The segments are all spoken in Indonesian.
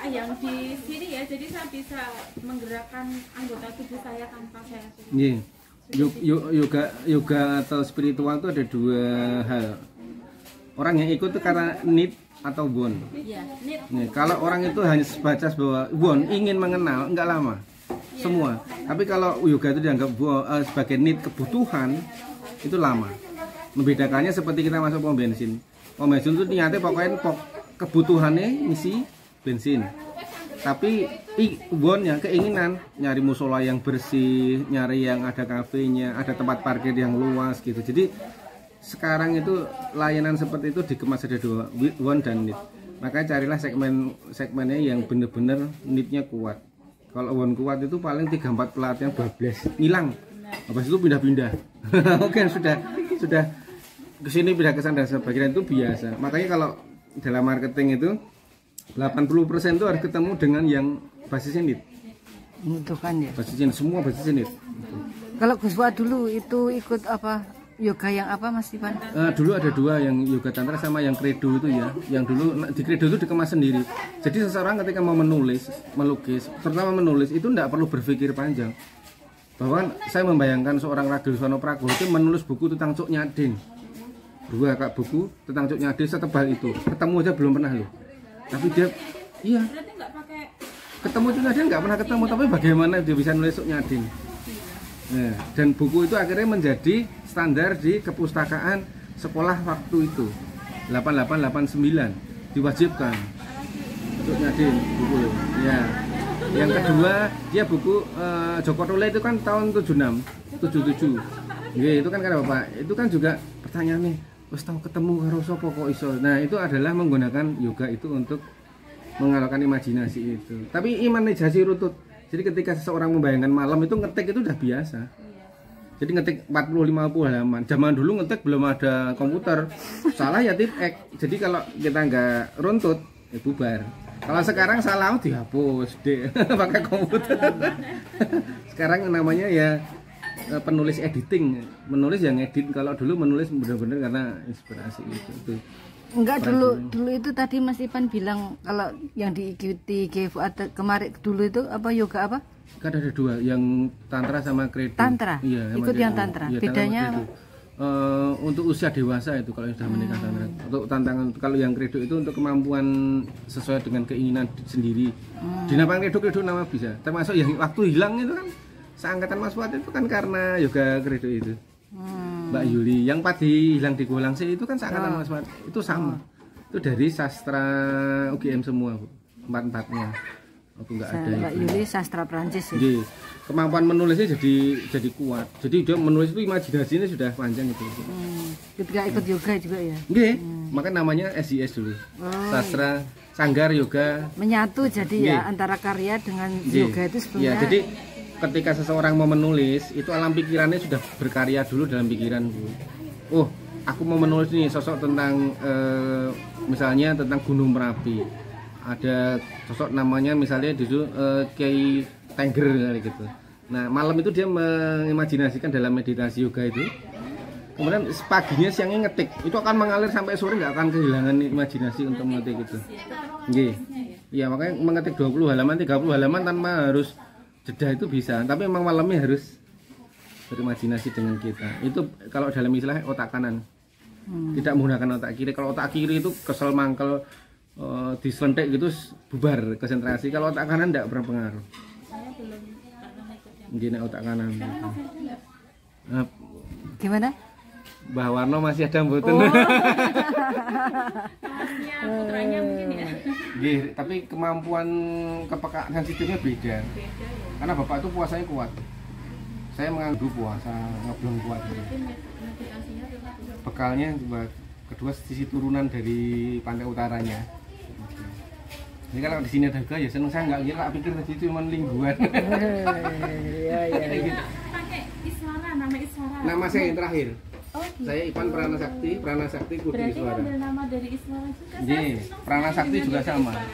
yang di sini ya, jadi saya bisa menggerakkan anggota tubuh saya tanpa saya suruh. Iya. Yoga atau spiritual itu ada dua hal. Orang yang ikut itu karena need atau won. Iya, need. Nih, kalau orang itu hanya sebatas bahwa won ingin mengenal, enggak lama. Semua. Tapi kalau yoga itu dianggap sebagai need, kebutuhan, itu lama. Membedakannya seperti kita masuk pom bensin. Pom bensin itu niatnya pokoknya kebutuhannya ngisi bensin. Tapi wonnya keinginan nyari musola yang bersih, nyari yang ada kafenya, ada tempat parkir yang luas gitu. Jadi sekarang itu layanan seperti itu dikemas ada dua, won dan need. Makanya carilah segmennya yang benar-benar need-nya kuat. Kalau won kuat itu paling 3-4 pelatihan bablas hilang. Habis itu pindah-pindah. Oke, sudah kesini pindah ke sana dan sebagainya itu biasa. Makanya kalau dalam marketing itu 80% itu harus ketemu dengan yang basisnya need. Membutuhkan ya. Basisnya semua basisnya need. Kalau Gus Fuad dulu itu ikut apa? Yoga yang apa Mas Ivan? Dulu ada dua, yang yoga tantra sama yang kredo itu ya. Yang dulu di kredo itu dikemas sendiri. Jadi seseorang ketika mau menulis, melukis, terutama menulis itu tidak perlu berpikir panjang. Bahwa saya membayangkan seorang Ragyuswono Pragowo itu menulis buku tentang Cuk Nyadin. 2 kak buku tentang Cuk Nyadin setebal itu. Ketemu aja belum pernah loh. Tapi dia, iya. Berarti nggak pakai Ketemu Cuk Nyadin nggak pernah ketemu, tapi bagaimana dia bisa nulis Cuk Nyadin? Nah, dan buku itu akhirnya menjadi standar di kepustakaan sekolah waktu itu 8889 diwajibkan Cuk Nyadin buku ya. Yang kedua dia buku Joko Tole itu kan tahun 76 77 ya, itu kan Bapak itu kan juga pertanyaan nih, wis tahu ketemu karo sapa kok iso. Nah itu adalah menggunakan yoga itu untuk mengalahkan imajinasi itu. Tapi imajinasi rutut. Jadi ketika seseorang membayangkan malam itu ngetik itu udah biasa. Jadi ngetik 40-50 halaman. Zaman dulu ngetik belum ada komputer. Salah ya titik. Jadi kalau kita nggak runtut, ya bubar. Kalau sekarang salah dihapus deh pakai komputer. Sekarang namanya ya penulis editing. Menulis yang edit. Kalau dulu menulis benar-benar karena inspirasi itu. Enggak, dulu itu tadi Mas Ivan bilang kalau yang diikuti GFU kemarin dulu itu apa yoga apa? Kan ada dua, yang tantra sama kredo. Tantra? Iya, ikut yang tantra. Iya, bedanya untuk usia dewasa itu kalau sudah menikah tantra. Untuk tantangan kalau yang kredo itu untuk kemampuan sesuai dengan keinginan sendiri. Dinamakan kredo nama bisa. Termasuk yang waktu hilang itu kan seangkatan Mas Fuad itu kan karena yoga kredo itu. Mbak Yuli yang padi hilang di Golangse itu kan seangkatan Mas Fuad. Itu sama. Itu dari sastra UGM semua, Bu. 4-4-nya. Aku nggak ada. Mbak Yuli sastra Prancis ya. Jadi, kemampuan menulisnya jadi kuat. Jadi dia menulis itu imajinasinya sudah panjang itu. Ketika ikut yoga juga ya. Nggih, makanya namanya SIS dulu. Sastra Sanggar Yoga menyatu jadi ya antara karya dengan yoga itu sebenarnya. Ya, jadi ketika seseorang mau menulis itu alam pikirannya sudah berkarya dulu dalam pikiran, Bu. Oh, aku mau menulis nih sosok tentang misalnya tentang Gunung Merapi. Ada sosok namanya misalnya di situ Kiai Tengger gitu. Nah, malam itu dia mengimajinasikan dalam meditasi yoga itu. Kemudian paginya siangnya ngetik. Itu akan mengalir sampai sore, nggak akan kehilangan imajinasi untuk mengetik itu. Nggih. Iya, makanya mengetik 20 halaman, 30 halaman tanpa harus jeda itu bisa. Tapi memang malamnya harus berimajinasi dengan kita. Itu kalau dalam istilah otak kanan. Tidak menggunakan otak kiri. Kalau otak kiri itu kesel mangkel diselentik gitu bubar konsentrasi. Kalau otak kanan tidak berpengaruh. saya belum pernah ikut yang Gini otak kanan. Gimana? Mbah Warno masih ada mboten. kelasnya putranya mungkin ya. Nggih, tapi kemampuan kepekaan sensitifnya beda. Karena Bapak itu puasanya kuat. Saya menganggap puasa ngeblong kuat. Berarti meditasinya tetap Bekalnya kedua sisi turunan dari pantai utaranya. Jadi kalau di sini ada juga ya seneng, saya nggak kira, pikir tadi itu cuma lingguan. Iya. pakai iswara, nama iswara. Nama saya yang terakhir. Oh, gitu. Saya Ivan Prana Sakti Kudi Berarti Iswara. ambil nama dari iswara juga. Iya, Prana Sakti dengan juga dari sama. Iswara.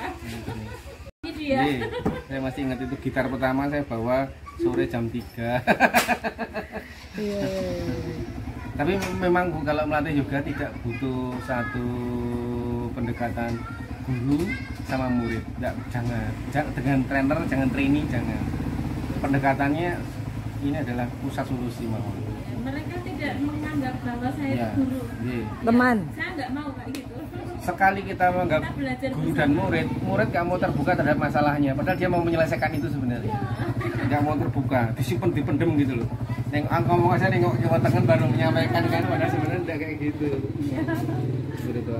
Gitu ya. Iya, saya masih ingat itu gitar pertama saya bawa sore jam 3. Iya. Tapi memang Bu, kalau melatih yoga tidak butuh satu pendekatan guru sama murid. Jangan dengan trainer, jangan trainee, jangan. Pendekatannya ini adalah pusat solusi mau. Mereka tidak menganggap bahwa saya Ya, itu guru. Teman. Saya nggak mau kayak gitu. Sekali kita menganggap Kita belajar guru bersama. dan murid nggak mau terbuka terhadap masalahnya, padahal dia mau menyelesaikan itu sebenarnya. Nggak mau terbuka, disimpan, dipendem gitu loh. Ngomong aja nengok Jawa Tengah baru menyampaikan kan, padahal sebenarnya tidak kayak gitu. Begitu.